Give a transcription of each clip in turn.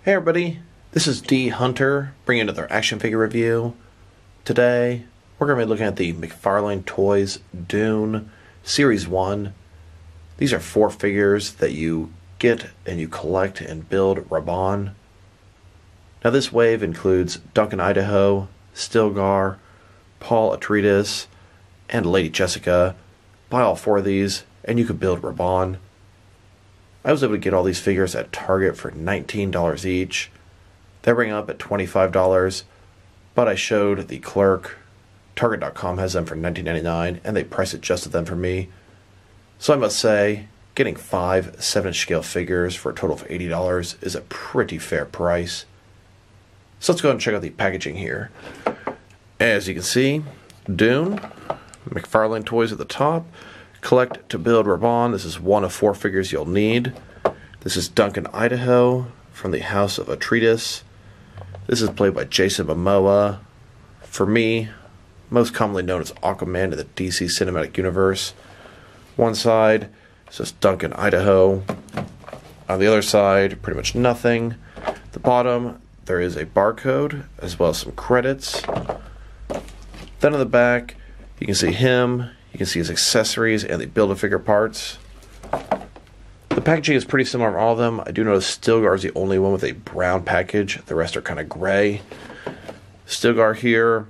Hey everybody, this is D Hunter bringing another action figure review. Today, we're going to be looking at the McFarlane Toys Dune Series 1. These are 4 figures that you get and you collect and build Rabban. Now this wave includes Duncan Idaho, Stilgar, Paul Atreides, and Lady Jessica. Buy all 4 of these and you can build Rabban. I was able to get all these figures at Target for $19 each. They bring up at $25, but I showed the clerk. Target.com has them for $19.99, and they price adjusted them for me. So I must say, getting 5 7-inch scale figures for a total of $80 is a pretty fair price. So let's go ahead and check out the packaging here. As you can see, Dune, McFarlane Toys at the top. Collect to build Rabban. This is 1 of 4 figures you'll need. This is Duncan Idaho from the House of Atreides. This is played by Jason Momoa. For me, most commonly known as Aquaman in the DC Cinematic Universe. One side says Duncan Idaho. On the other side, pretty much nothing. At the bottom, there is a barcode as well as some credits. Then on the back, you can see him. You can see his accessories and the Build-A-Figure parts. The packaging is pretty similar on all of them. I do notice Stilgar is the only one with a brown package. The rest are kind of gray. Stilgar here.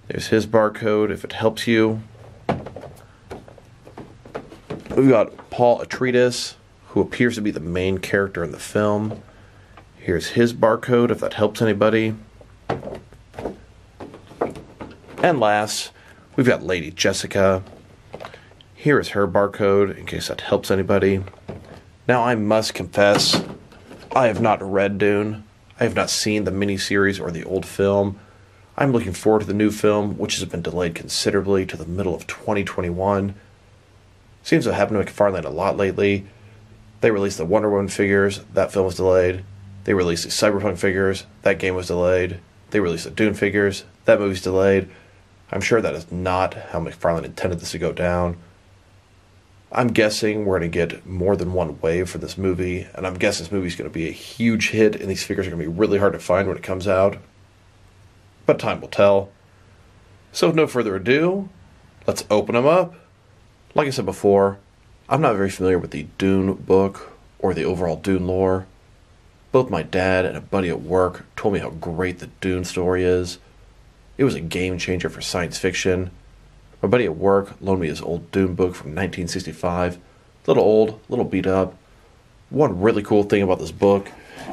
There's his barcode if it helps you. We've got Paul Atreides, who appears to be the main character in the film. Here's his barcode if that helps anybody. And last, we've got Lady Jessica. Here is her barcode, in case that helps anybody. Now, I must confess, I have not read Dune. I have not seen the miniseries or the old film. I'm looking forward to the new film, which has been delayed considerably to the middle of 2021. Seems to have happened to McFarlane a lot lately. They released the Wonder Woman figures, that film was delayed. They released the Cyberpunk figures, that game was delayed. They released the Dune figures, that movie's delayed. I'm sure that is not how McFarlane intended this to go down. I'm guessing we're going to get more than one wave for this movie, and I'm guessing this movie's going to be a huge hit, and these figures are going to be really hard to find when it comes out. But time will tell. So with no further ado, let's open them up. Like I said before, I'm not very familiar with the Dune book or the overall Dune lore. Both my dad and a buddy at work told me how great the Dune story is. It was a game changer for science fiction. My buddy at work loaned me his old Dune book from 1965. A little old, a little beat up. One really cool thing about this book,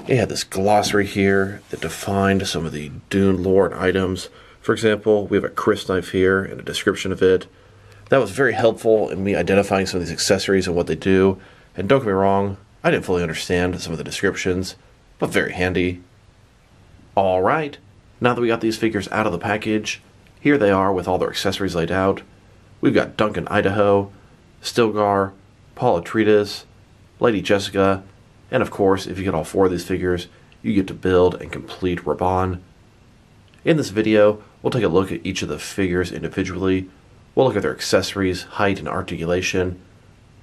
it had this glossary here that defined some of the Dune lore and items. For example, we have a crysknife here and a description of it. That was very helpful in me identifying some of these accessories and what they do. And don't get me wrong, I didn't fully understand some of the descriptions, but very handy. Alright, now that we got these figures out of the package, here they are with all their accessories laid out. We've got Duncan Idaho, Stilgar, Paul Atreides, Lady Jessica, and of course, if you get all 4 of these figures, you get to build and complete Rabban. In this video, we'll take a look at each of the figures individually. We'll look at their accessories, height, and articulation.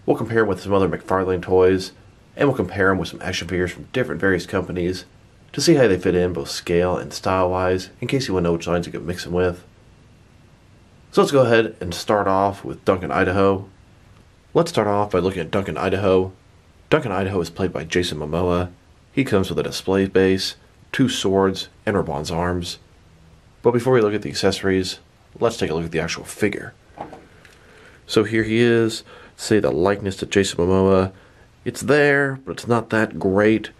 We'll compare them with some other McFarlane toys, and we'll compare them with some action figures from different various companies to see how they fit in both scale and style-wise, in case you want to know which lines you can mix them with. So let's go ahead and start off with Duncan Idaho. Let's start off by looking at Duncan Idaho. Duncan Idaho is played by Jason Momoa. He comes with a display base, 2 swords, and Rabban's arms. But before we look at the accessories, let's take a look at the actual figure. So here he is. Say the likeness to Jason Momoa. It's there, but it's not that great.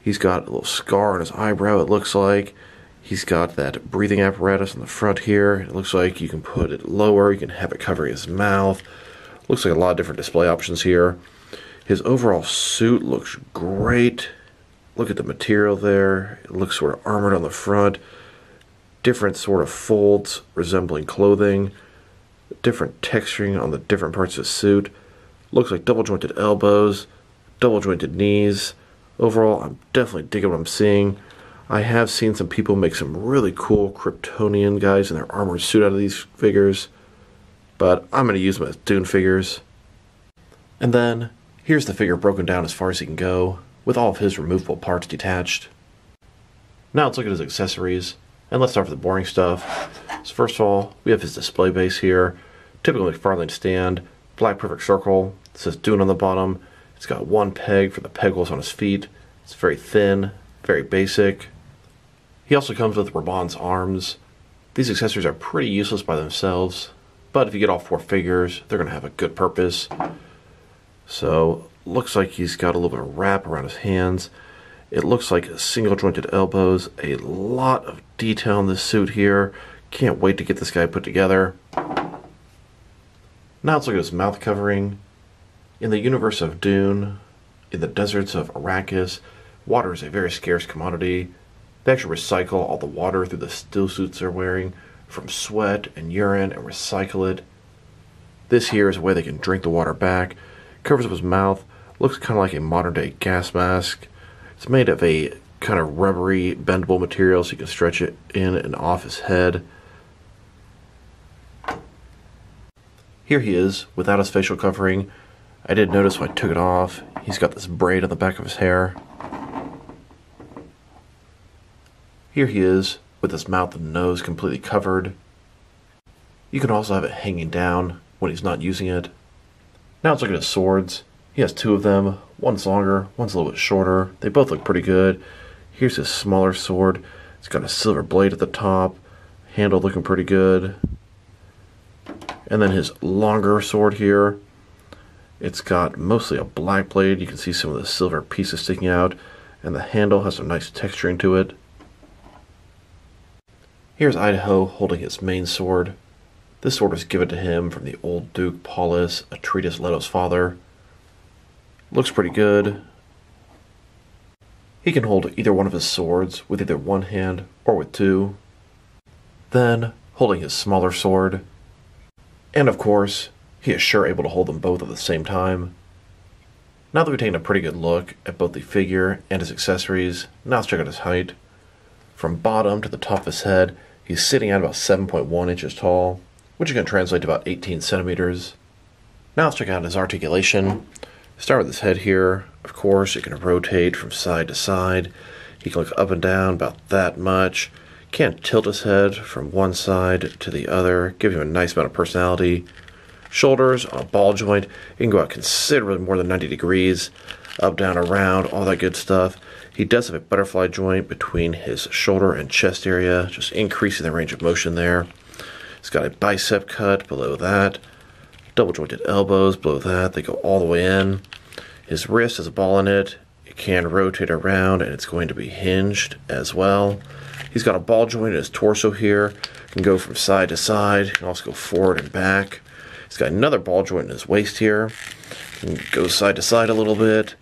He's got a little scar on his eyebrow, it looks like. He's got that breathing apparatus in the front here. It looks like you can put it lower. You can have it covering his mouth. Looks like a lot of different display options here. His overall suit looks great. Look at the material there. It looks sort of armored on the front. Different sort of folds resembling clothing. Different texturing on the different parts of the suit. Looks like double jointed elbows. Double jointed knees. Overall, I'm definitely digging what I'm seeing. I have seen some people make some really cool Kryptonian guys in their armored suit out of these figures, but I'm going to use them as Dune figures. And then, here's the figure broken down as far as he can go, with all of his removable parts detached. Now let's look at his accessories, and let's start with the boring stuff. So first of all, we have his display base here. Typical McFarlane stand, black perfect circle. It says Dune on the bottom. It's got one peg for the peg holes on his feet. It's very thin, very basic. He also comes with Rabban's arms. These accessories are pretty useless by themselves, but if you get all 4 figures, they're going to have a good purpose. So, looks like he's got a little bit of wrap around his hands. It looks like single jointed elbows. A lot of detail in this suit here. Can't wait to get this guy put together. Now let's look at his mouth covering. In the universe of Dune, in the deserts of Arrakis, water is a very scarce commodity. They actually recycle all the water through the still suits they're wearing, from sweat and urine, and recycle it. This here is a way they can drink the water back. Covers up his mouth, looks kind of like a modern day gas mask. It's made of a kind of rubbery, bendable material so you can stretch it in and off his head. Here he is, without his facial covering. I did notice when I took it off, he's got this braid on the back of his hair. Here he is, with his mouth and nose completely covered. You can also have it hanging down when he's not using it. Now let's look at his swords. He has 2 of them. One's longer, one's a little bit shorter. They both look pretty good. Here's his smaller sword. It's got a silver blade at the top. Handle looking pretty good. And then his longer sword here. It's got mostly a black blade. You can see some of the silver pieces sticking out. And the handle has some nice texturing to it. Here's Idaho holding his main sword. This sword was given to him from the old Duke Paulus, Atreides Leto's father. Looks pretty good. He can hold either one of his swords with either one hand or with 2. Then, holding his smaller sword. And of course, he is sure able to hold them both at the same time. Now that we've taken a pretty good look at both the figure and his accessories, now let's check out his height. From bottom to the top of his head, he's sitting at about 7.1 inches tall, which is going to translate to about 18 centimeters. Now let's check out his articulation. Start with his head here. Of course, it can rotate from side to side. He can look up and down about that much. Can't tilt his head from one side to the other. Give him a nice amount of personality. Shoulders on a ball joint. It can go out considerably more than 90 degrees. Up, down, around, all that good stuff. He does have a butterfly joint between his shoulder and chest area, just increasing the range of motion there. He's got a bicep cut below that. Double jointed elbows below that. They go all the way in. His wrist has a ball in it. It can rotate around and it's going to be hinged as well. He's got a ball joint in his torso here. It can go from side to side. It can also go forward and back. He's got another ball joint in his waist here. It can go side to side a little bit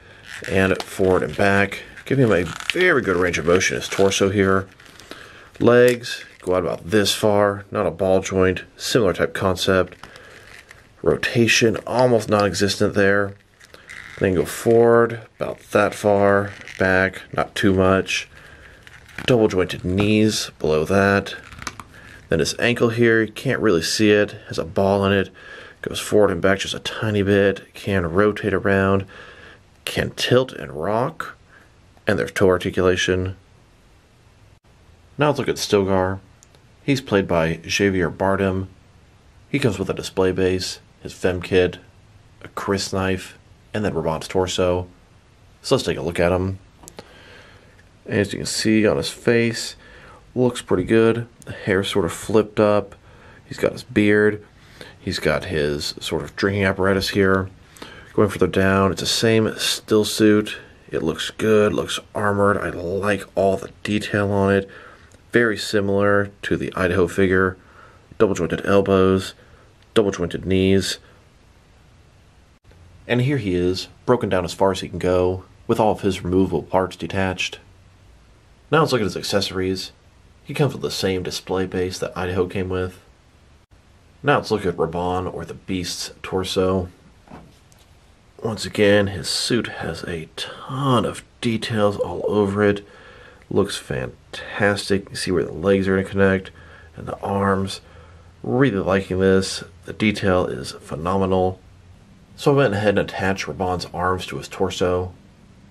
and forward and back. Give him a very good range of motion in his torso here. Legs go out about this far. Not a ball joint. Similar type concept. Rotation almost non-existent there. Then go forward about that far, back not too much. Double jointed knees below that. Then his ankle here, you can't really see it, has a ball in it. Goes forward and back just a tiny bit. Can rotate around. Can tilt and rock. And there's toe articulation. Now let's look at Stilgar. He's played by Javier Bardem. He comes with a display base, his fem kit, a Chris knife, and then Rabban's torso. So let's take a look at him. As you can see on his face, looks pretty good. The hair sort of flipped up. He's got his beard. He's got his sort of drinking apparatus here. Going further down, it's the same still suit. It looks good, looks armored. I like all the detail on it. Very similar to the Idaho figure. Double jointed elbows, double jointed knees. And here he is, broken down as far as he can go, with all of his removable parts detached. Now let's look at his accessories. He comes with the same display base that Idaho came with. Now let's look at Rabban, or the Beast's torso. Once again, his suit has a ton of details all over it. Looks fantastic. You can see where the legs are going to connect, and the arms. Really liking this. The detail is phenomenal. So I went ahead and attached Rabban's arms to his torso.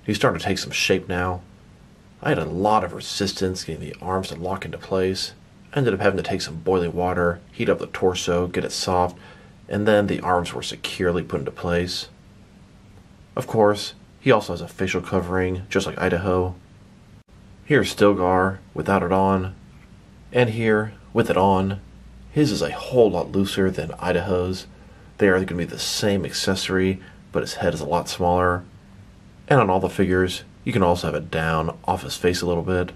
He's starting to take some shape now. I had a lot of resistance getting the arms to lock into place. I ended up having to take some boiling water, heat up the torso, get it soft, and then the arms were securely put into place. Of course, he also has a facial covering, just like Idaho. Here's Stilgar, without it on. And here, with it on. His is a whole lot looser than Idaho's. They are going to be the same accessory, but his head is a lot smaller. And on all the figures, you can also have it down off his face a little bit.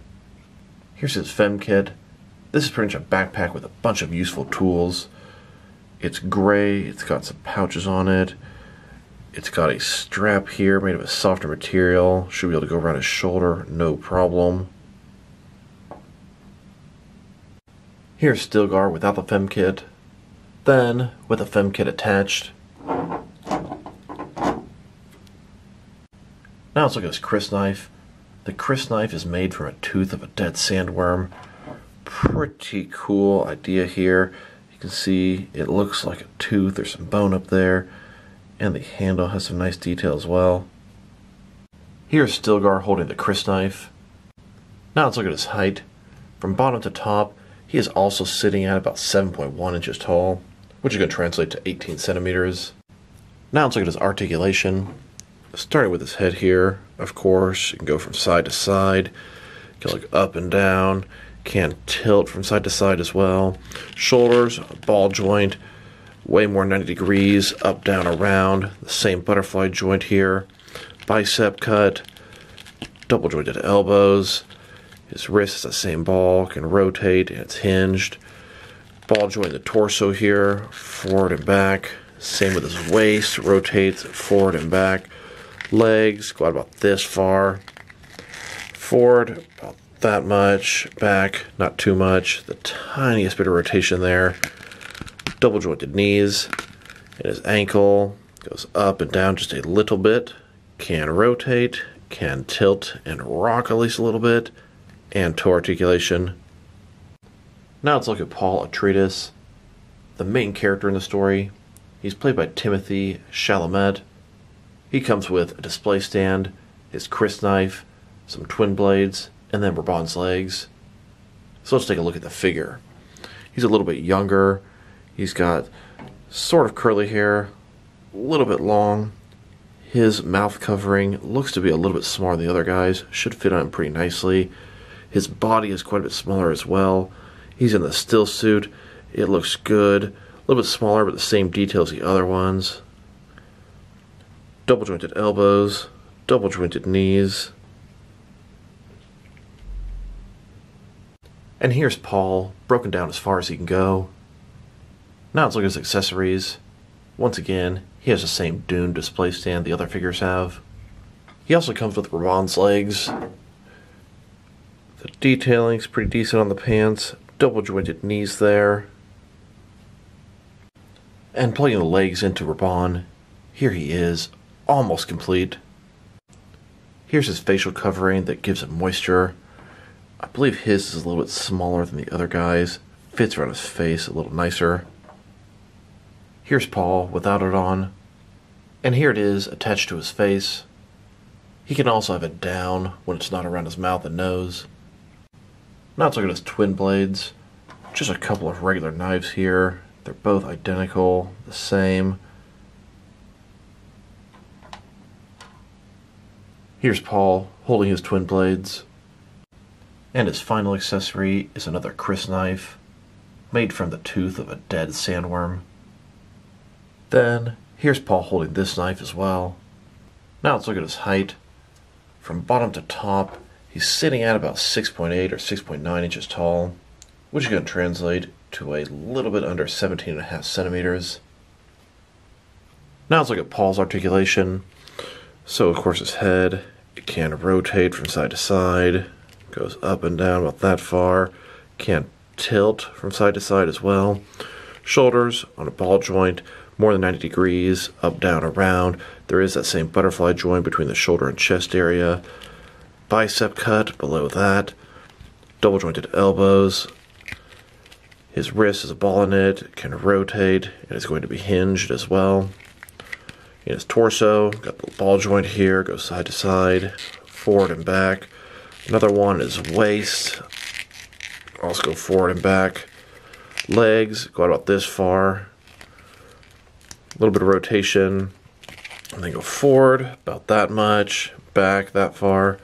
Here's his fem kit. This is pretty much a backpack with a bunch of useful tools. It's gray, it's got some pouches on it. It's got a strap here made of a softer material. Should be able to go around his shoulder, no problem. Here's Stilgar without the fem kit. Then, with the fem kit attached. Now let's look at his Chris knife. The Chris knife is made from a tooth of a dead sandworm. Pretty cool idea here. You can see it looks like a tooth. There's some bone up there. And the handle has some nice detail as well. Here's Stilgar holding the Chris knife. Now let's look at his height. From bottom to top, he is also sitting at about 7.1 inches tall, which is going to translate to 18 centimeters. Now let's look at his articulation. Starting with his head here, of course, you can go from side to side. You can look up and down. Can tilt from side to side as well. Shoulders, ball joint, way more 90 degrees, up, down, around. The same butterfly joint here. Bicep cut, double jointed elbows. His wrist is the same ball, can rotate, and it's hinged. Ball joint the torso here, forward and back. Same with his waist, rotates forward and back. Legs go out about this far. Forward, about that much. Back, not too much. The tiniest bit of rotation there. Double jointed knees. And his ankle goes up and down just a little bit. Can rotate, can tilt and rock at least a little bit. And toe articulation. Now let's look at Paul Atreides, the main character in the story. He's played by Timothy Chalamet. He comes with a display stand, his Chris knife, some twin blades, and then Rabban's legs. So let's take a look at the figure. He's a little bit younger. He's got sort of curly hair, a little bit long. His mouth covering looks to be a little bit smaller than the other guys. Should fit on him pretty nicely. His body is quite a bit smaller as well. He's in the still suit. It looks good. A little bit smaller, but the same detail as the other ones. Double jointed elbows. Double jointed knees. And here's Paul, broken down as far as he can go. Now let's look at his accessories. Once again, he has the same Dune display stand the other figures have. He also comes with Rabban's legs. The detailing's pretty decent on the pants. Double jointed knees there. And plugging the legs into Rabban, here he is, almost complete. Here's his facial covering that gives him moisture. I believe his is a little bit smaller than the other guys. Fits around his face a little nicer. Here's Paul without it on. And here it is attached to his face. He can also have it down when it's not around his mouth and nose. Now let's look at his twin blades. Just a couple of regular knives here. They're both identical, the same. Here's Paul holding his twin blades. And his final accessory is another Chris knife, made from the tooth of a dead sandworm. Then, here's Paul holding this knife as well. Now let's look at his height. From bottom to top, he's sitting at about 6.8 or 6.9 inches tall, which is going to translate to a little bit under 17.5 centimeters. Now let's look at Paul's articulation. So, of course, his head, it can rotate from side to side, goes up and down about that far, can tilt from side to side as well. Shoulders on a ball joint, more than 90 degrees, up, down, around. There is that same butterfly joint between the shoulder and chest area. Bicep cut below that. Double jointed elbows. His wrist is a ball in it, can rotate, and it's going to be hinged as well. In his torso, got the ball joint here, goes side to side, forward and back. Another one is waist, also go forward and back. Legs go out about this far. A little bit of rotation, and then go forward about that much, back that far.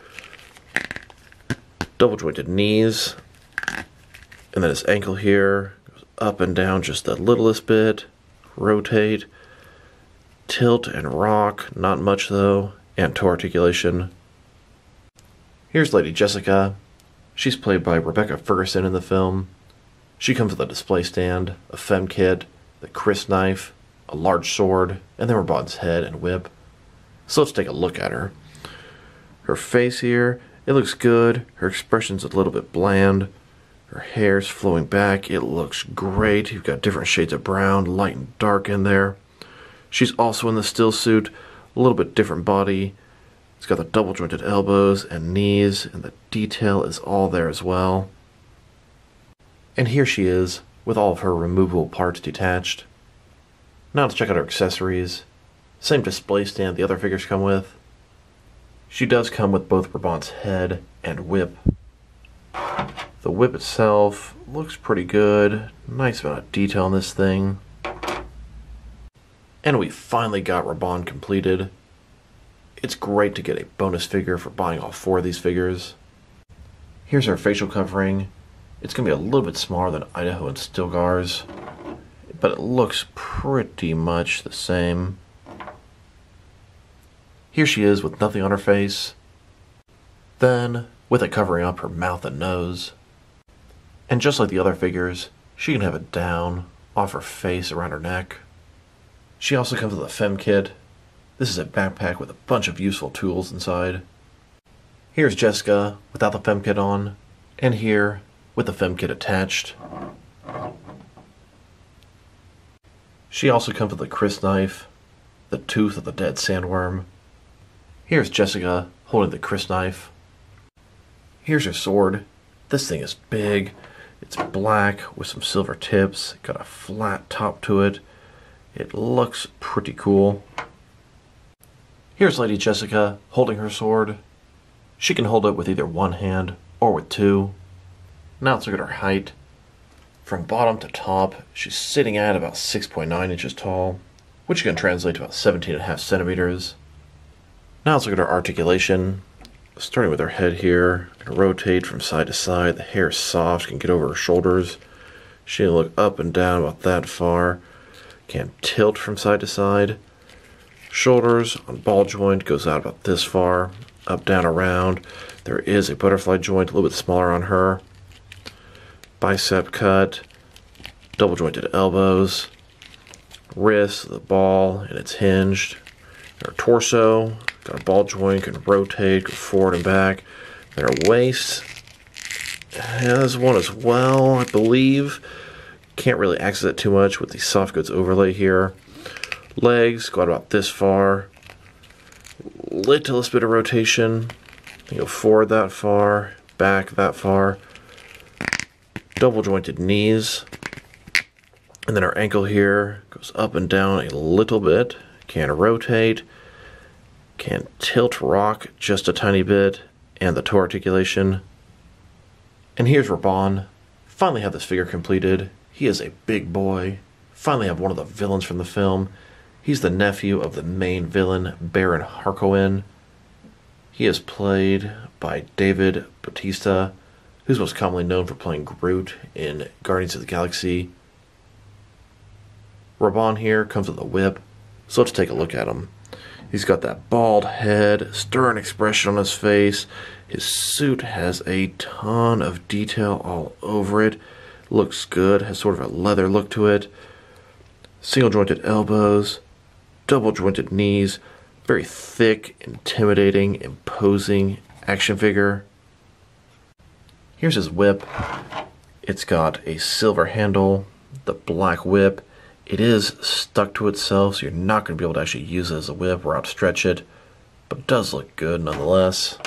Double jointed knees, and then his ankle here goes up and down just the littlest bit. Rotate, tilt and rock, not much though, and toe articulation. Here's Lady Jessica. She's played by Rebecca Ferguson in the film. She comes with a display stand, a fem kit, the Chris knife, a large sword, and then Rabban's head and whip. So let's take a look at her. Her face here, it looks good. Her expression's a little bit bland. Her hair's flowing back. It looks great. You've got different shades of brown, light and dark in there. She's also in the still suit, a little bit different body. It's got the double jointed elbows and knees, and the detail is all there as well. And here she is, with all of her removable parts detached. Now let's check out her accessories. Same display stand the other figures come with. She does come with both Rabban's head and whip. The whip itself looks pretty good. Nice amount of detail in this thing. And we finally got Rabban completed. It's great to get a bonus figure for buying all 4 of these figures. Here's her facial covering. It's going to be a little bit smaller than Idaho and Stilgar's, but it looks pretty much the same. Here she is with nothing on her face. Then, with it covering up her mouth and nose. And just like the other figures, she can have it down, off her face, around her neck. She also comes with a fem kit. This is a backpack with a bunch of useful tools inside. Here's Jessica without the fem kit on, and here with the fem kit attached. She also comes with a Chris knife, the tooth of the dead sandworm. Here's Jessica holding the Chris knife. Here's her sword. This thing is big. It's black with some silver tips. Got a flat top to it. It looks pretty cool. Here's Lady Jessica holding her sword. She can hold it with either one hand or with 2. Now let's look at her height. From bottom to top, she's sitting at about 6.9 inches tall, which can translate to about 17.5 centimeters. Now let's look at her articulation. Starting with her head here, can rotate from side to side. The hair is soft, can get over her shoulders. She can look up and down about that far. Can tilt from side to side. Shoulders on ball joint goes out about this far, up, down, around. There is a butterfly joint, a little bit smaller on her. Bicep cut, double jointed elbows, wrist, the ball, and it's hinged. Her torso, got a ball joint, can rotate, go forward and back. Then her waist has one as well, I believe. Can't really access it too much with the soft goods overlay here. Legs go out about this far. Littlest bit of rotation. Then go forward that far, back that far. Double jointed knees. And then our ankle here goes up and down a little bit. Can rotate. Can tilt rock just a tiny bit. And the toe articulation. And here's Rabban. Finally have this figure completed. He is a big boy. Finally have one of the villains from the film. He's the nephew of the main villain, Baron Harkonnen. He is played by David Bautista, who's most commonly known for playing Groot in Guardians of the Galaxy. Rabban here comes with a whip, so let's take a look at him. He's got that bald head, stern expression on his face. His suit has a ton of detail all over it. Looks good, has sort of a leather look to it. Single jointed elbows, double jointed knees, very thick, intimidating, imposing action figure. Here's his whip. It's got a silver handle, the black whip. It is stuck to itself, so you're not going to be able to actually use it as a whip or outstretch it, but it does look good nonetheless.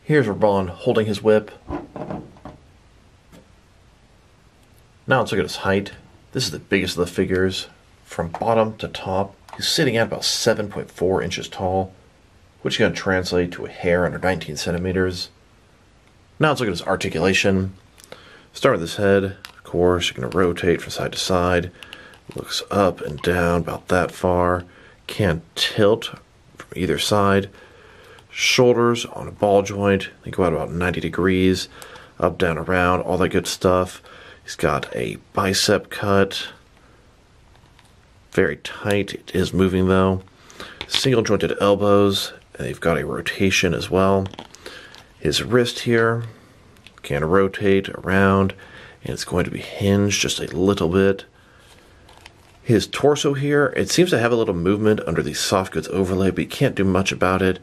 Here's Rabban holding his whip. Now let's look at his height. This is the biggest of the figures. From bottom to top, He's sitting at about 7.4 inches tall, which is going to translate to a hair under 19 centimeters. Now let's look at his articulation. Start with his head. Of course, you're going to rotate from side to side. Looks up and down about that far. Can't tilt from either side. Shoulders on a ball joint. They go out about 90 degrees. Up, down, around. All that good stuff. He's got a bicep cut. Very tight. It is moving though. Single jointed elbows. And they've got a rotation as well. His wrist here can rotate around, and it's going to be hinged just a little bit. His torso here, it seems to have a little movement under the soft goods overlay, but you can't do much about it.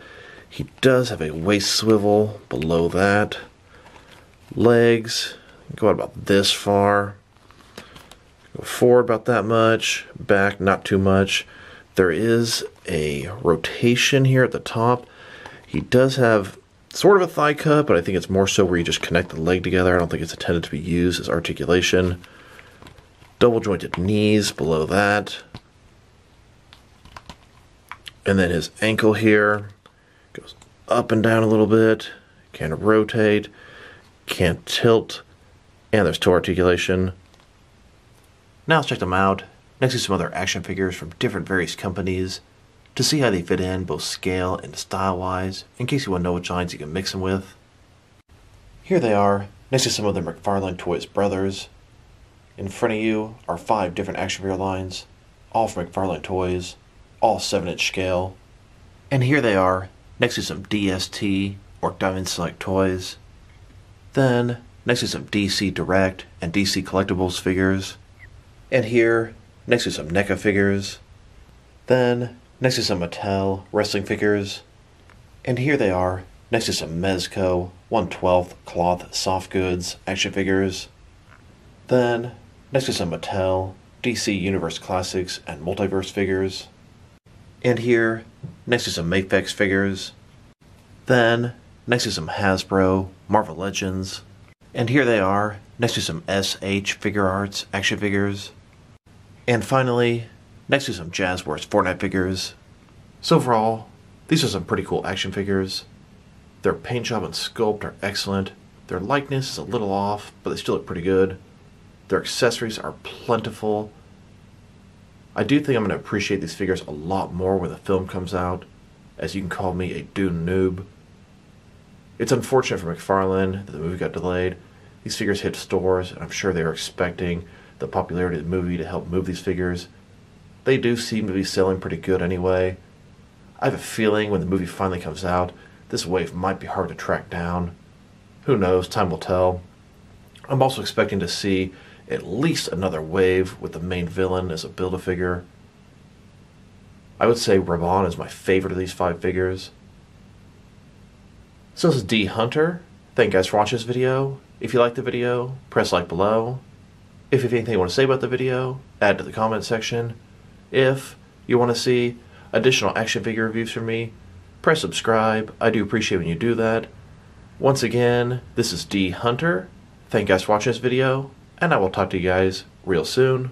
He does have a waist swivel below that. Legs go out about this far. Go forward about that much. Back, not too much. There is a rotation here at the top. He does have sort of a thigh cut, but I think it's more so where you just connect the leg together. I don't think it's intended to be used as articulation. Double jointed knees below that. And then his ankle here goes up and down a little bit. Can't rotate. Can't tilt. And there's toe articulation. Now let's check them out. Next to some other action figures from different various companies to see how they fit in both scale and style-wise, in case you want to know which lines you can mix them with. Here they are, next to some of the McFarlane Toys brothers. In front of you are 5 different action figure lines, all from McFarlane Toys, all 7-inch scale. And here they are, next to some DST or Diamond Select toys. Then, next to some DC Direct and DC Collectibles figures. And here, next to some NECA figures. Then, next to some Mattel wrestling figures. And here they are, next to some Mezco 1/12 cloth soft goods action figures. Then, next to some Mattel DC Universe Classics and Multiverse figures. And here, next to some Mafex figures. Then, next to some Hasbro Marvel Legends. And here they are, next to some SH Figure Arts action figures. And finally, next to some Jazzwares Fortnite figures. So overall, these are some pretty cool action figures. Their paint job and sculpt are excellent. Their likeness is a little off, but they still look pretty good. Their accessories are plentiful. I do think I'm going to appreciate these figures a lot more when the film comes out, as you can call me a Dune noob. It's unfortunate for McFarlane that the movie got delayed. These figures hit stores, and I'm sure they were expecting the popularity of the movie to help move these figures. They do seem to be selling pretty good anyway. I have a feeling when the movie finally comes out, this wave might be hard to track down. Who knows, time will tell. I'm also expecting to see at least another wave with the main villain as a Build-A-Figure. I would say Rabban is my favorite of these 5 figures. So this is D Hunter. Thank you guys for watching this video. If you liked the video, press like below. If you have anything you want to say about the video, add to the comment section. If you want to see additional action figure reviews from me, press subscribe. I do appreciate when you do that. Once again, this is D Hunter. Thank you guys for watching this video, and I will talk to you guys real soon.